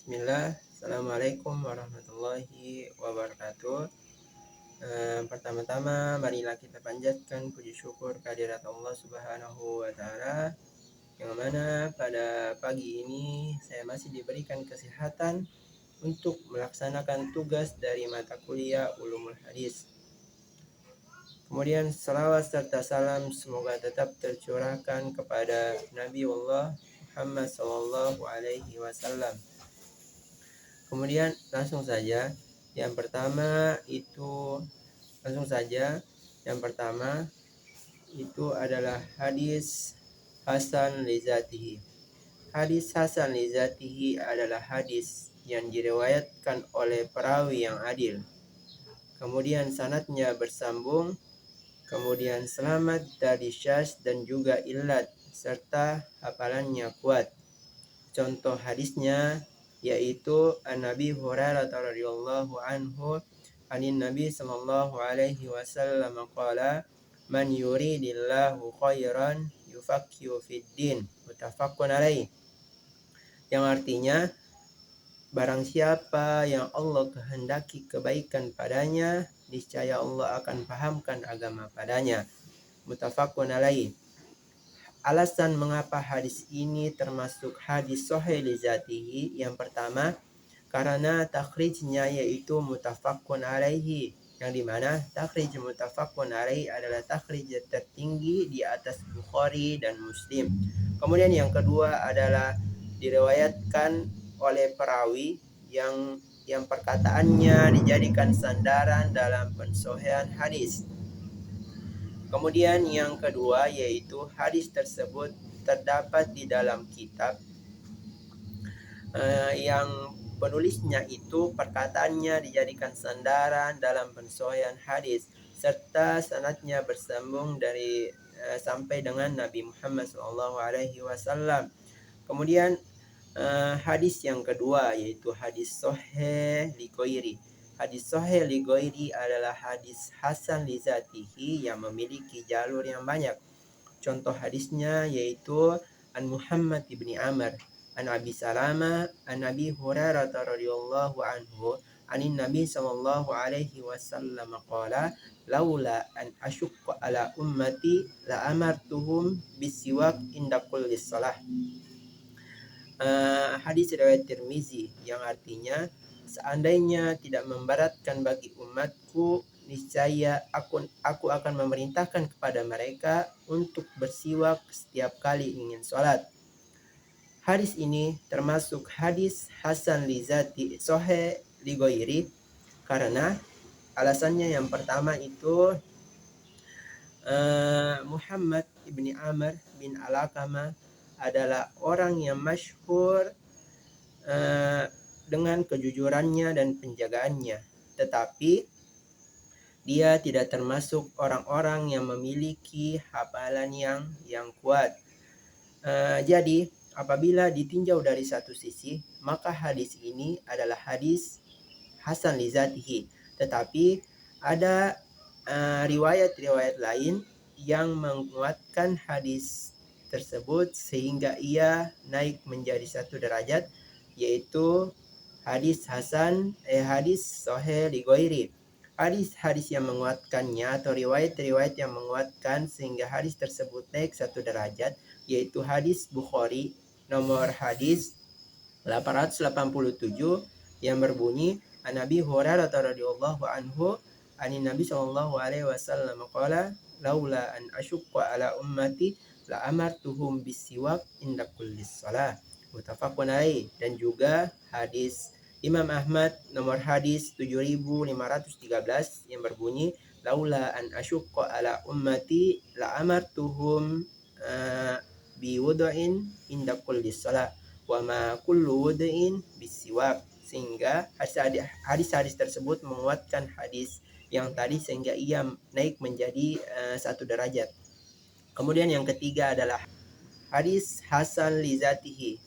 Bismillah, Assalamualaikum warahmatullahi wabarakatuh. Pertama-tama marilah kita panjatkan puji syukur kehadirat Allah Subhanahu wa Ta'ala, yang mana pada pagi ini saya masih diberikan kesehatan untuk melaksanakan tugas dari mata kuliah Ulumul Hadis. Kemudian salawat serta salam semoga tetap tercurahkan kepada Nabi Allah Muhammad Sallallahu Alaihi Wasallam. Kemudian langsung saja yang pertama itu adalah hadis Hasan li Zatihi. Hadis Hasan li Zatihi adalah hadis yang diriwayatkan oleh perawi yang adil, kemudian sanadnya bersambung, kemudian selamat dari syadz dan juga illat, serta hafalannya kuat. Contoh hadisnya yaitu An-Nabi Hurairah radhiyallahu anhu anin Nabi sallallahu alaihi wasallam qala man yuridillahu khairan yufaqihu fid din, muttafaqun alaih. Yang artinya, barang siapa yang Allah kehendaki kebaikan padanya, niscaya Allah akan pahamkan agama padanya, muttafaqun alaih. Alasan mengapa hadis ini termasuk hadis sahih li zatihi, yang pertama karena takhrijnya yaitu muttafaqun alaihi, yang dimana takhrij muttafaqun alaihi adalah takhrij tertinggi di atas Bukhari dan Muslim. Kemudian yang kedua adalah diriwayatkan oleh perawi yang perkataannya dijadikan sandaran dalam pensohihan hadis. Kemudian yang kedua yaitu hadis tersebut terdapat di dalam kitab yang penulisnya itu perkataannya dijadikan sandaran dalam pensohihan hadis, serta sanadnya bersambung dari sampai dengan Nabi Muhammad SAW. Kemudian hadis yang kedua yaitu hadis sahih li ghairi. Hadis sahih li ghairi adalah hadis hasan li zatihi yang memiliki jalur yang banyak. Contoh hadisnya yaitu An Muhammad ibni Amr An Abi Salama An Abi Hurairah radhiyallahu anhu anin Nabi sallallahu alaihi wasallam qala laula an asyqa ala ummati la amartuhum bisiwak inda kulli shalah. Hadis riwayat Tirmizi, yang artinya seandainya tidak memberatkan bagi umatku, niscaya aku akan memerintahkan kepada mereka untuk bersiwak setiap kali ingin sholat. Hadis ini termasuk hadis hasan li zati sahih li ghairi karena alasannya yang pertama itu Muhammad ibni Amr bin Alaqamah adalah orang yang masyhur dengan kejujurannya dan penjagaannya, tetapi dia tidak termasuk orang-orang yang memiliki hafalan yang kuat. Jadi apabila ditinjau dari satu sisi, maka hadis ini adalah hadis hasan li zatihi, tetapi ada riwayat-riwayat lain yang menguatkan hadis tersebut sehingga ia naik menjadi satu derajat, yaitu hadis sahih li ghairi. Hadis yang menguatkannya atau riwayat-riwayat yang menguatkan sehingga hadis tersebut naik satu derajat, yaitu hadis Bukhari nomor hadis 887 yang berbunyi An Nabi Hurairah radhiyallahu anhu anin Nabi sallallahu alaihi wasallam qala laula an asyqa ala ummati la amartuhum bisiwak inda kulli shalah, muttafaqun alaih. Dan juga hadis Imam Ahmad nomor hadis 7513 yang berbunyi laula an asyqa ala ummati la amartuhum biwudu'in inda kulli shalah wa ma kullu wudu'in bisiwak, sehingga hadis-hadis tersebut menguatkan hadis yang tadi sehingga ia naik menjadi satu derajat. Kemudian yang ketiga adalah hadis hasan li zatihi.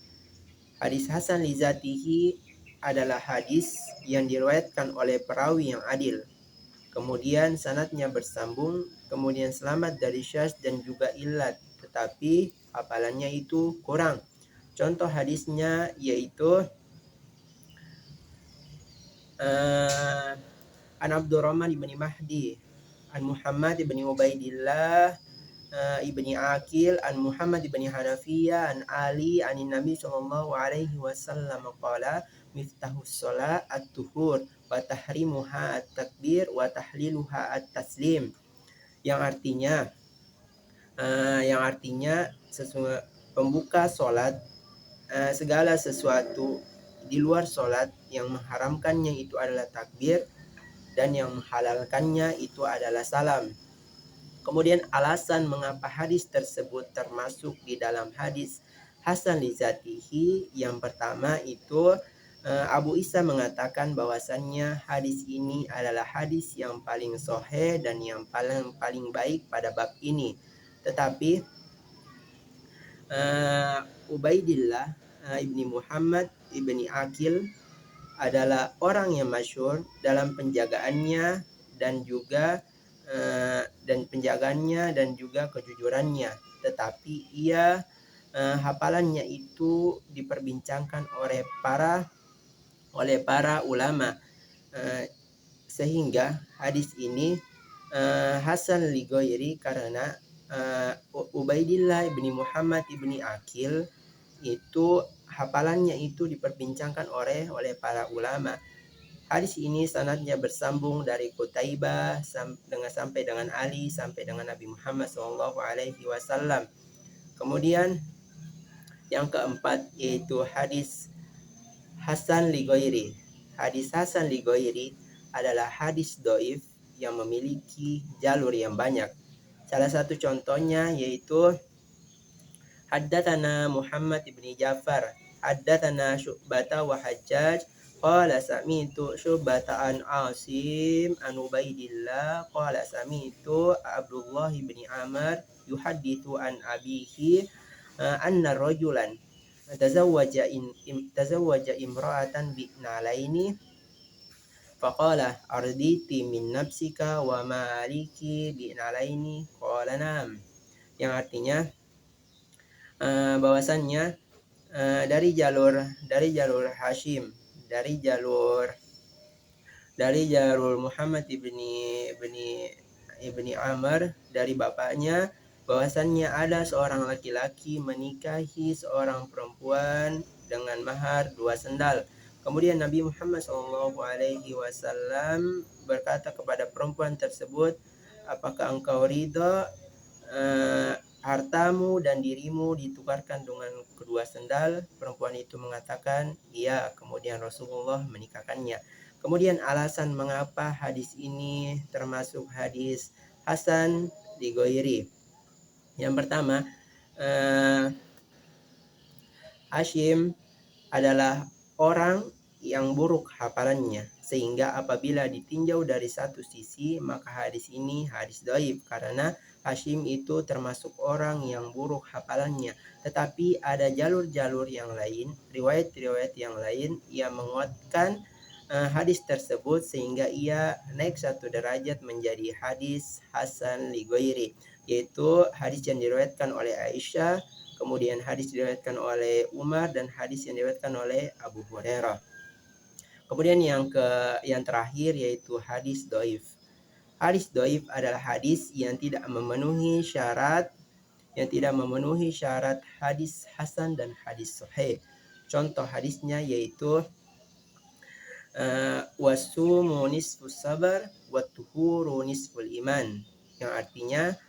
Hadis hasan li zatihi adalah hadis yang diriwayatkan oleh perawi yang adil, kemudian sanadnya bersambung, kemudian selamat dari syadz dan juga illat, tetapi hafalannya itu kurang. Contoh hadisnya yaitu uh, an Abdurrahman ibni Mahdi an Muhammad ibni Ubaidillah ibni Akil an Muhammad ibni Hanafiyah an Ali an Nabi sallallahu alaihi wasallam qala miftahus shalah at-tuhur wa tahrimuha at-takbir wa tahliluha at-taslim, yang artinya pembuka sholat, segala sesuatu di luar sholat yang mengharamkannya itu adalah takbir dan yang menghalalkannya itu adalah salam. Kemudian alasan mengapa hadis tersebut termasuk di dalam hadis hasan li zatihi, yang pertama itu Abu Isa mengatakan bahwasannya hadis ini adalah hadis yang paling sahih dan yang paling baik pada bab ini. Tetapi Ubaidillah ibni Muhammad ibni Akil adalah orang yang masyhur dalam penjagaannya dan juga kejujurannya, tetapi hafalannya itu diperbincangkan oleh para ulama, sehingga hadis ini hasan li ghairi karena Ubaidillah ibni Muhammad ibni Akil itu hafalannya itu diperbincangkan oleh para ulama. Hadis ini sanadnya bersambung dari Qutaibah sampai dengan Ali sampai dengan Nabi Muhammad SAW. Kemudian yang keempat yaitu hadis hasan li ghairi. Hadis hasan li ghairi adalah hadis dhaif yang memiliki jalur yang banyak. Salah satu contohnya yaitu haddatsana Muhammad ibni Ja'far, haddatsana Syu'bah wa Hajjaj, qala sami'tu Syu'bah an Asim an Ubaidillah, qala sami'tu Abdullah ibni Amr yuhadditsu an abihi anna rajulan tazawwaja imra'atan bi'nalaini faqala arditi min nafsika wa maliki bi'nalaini qala nam, yang artinya bahwasannya dari jalur Hashim, dari jalur Muhammad ibni Amr dari bapaknya, bahwasannya ada seorang laki-laki menikahi seorang perempuan dengan mahar 2 sendal. Kemudian Nabi Muhammad SAW berkata kepada perempuan tersebut, apakah engkau ridha hartamu dan dirimu ditukarkan dengan kedua sendal? Perempuan itu mengatakan iya. Kemudian Rasulullah menikahkannya. Kemudian alasan mengapa hadis ini termasuk hadis hasan li ghairi. Yang pertama, Hashim adalah orang yang buruk hafalannya, sehingga apabila ditinjau dari satu sisi maka hadis ini hadis dhaif karena Hashim itu termasuk orang yang buruk hafalannya. Tetapi ada jalur-jalur yang lain, riwayat-riwayat yang lain yang menguatkan hadis tersebut sehingga ia naik satu derajat menjadi hadis hasan li ghairi, yaitu hadis yang diriwayatkan oleh Aisyah, kemudian hadis diriwayatkan oleh Umar, dan hadis yang diriwayatkan oleh Abu Hurairah. Kemudian yang terakhir yaitu hadis dhaif. Hadis dhaif adalah hadis yang tidak memenuhi syarat hadis hasan dan hadis sahih. Contoh hadisnya yaitu wasumu nisfus sabar wa tuhuru nisful iman, yang artinya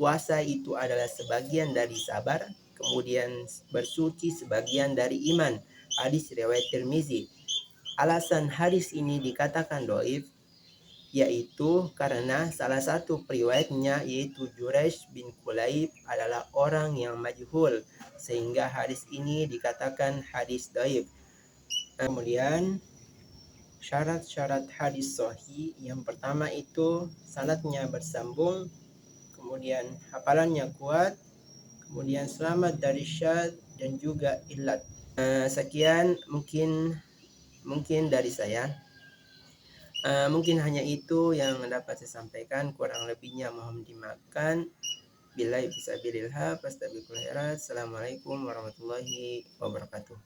puasa itu adalah sebagian dari sabar, kemudian bersuci sebagian dari iman. Hadis riwayat Tirmizi. Alasan hadis ini dikatakan dhaif yaitu karena salah satu periwayatnya yaitu Juraish bin Kulayb adalah orang yang majhul, sehingga hadis ini dikatakan hadis dhaif. Kemudian syarat-syarat hadis sahih, yang pertama itu sanadnya bersambung, kemudian hafalannya kuat, kemudian selamat dari syadz dan juga illat. Sekian mungkin dari saya. Mungkin hanya itu yang dapat saya sampaikan, kurang lebihnya mohon dimaafkan. Billahi fisabilillah fastabiqul khairat. Assalamualaikum warahmatullahi wabarakatuh.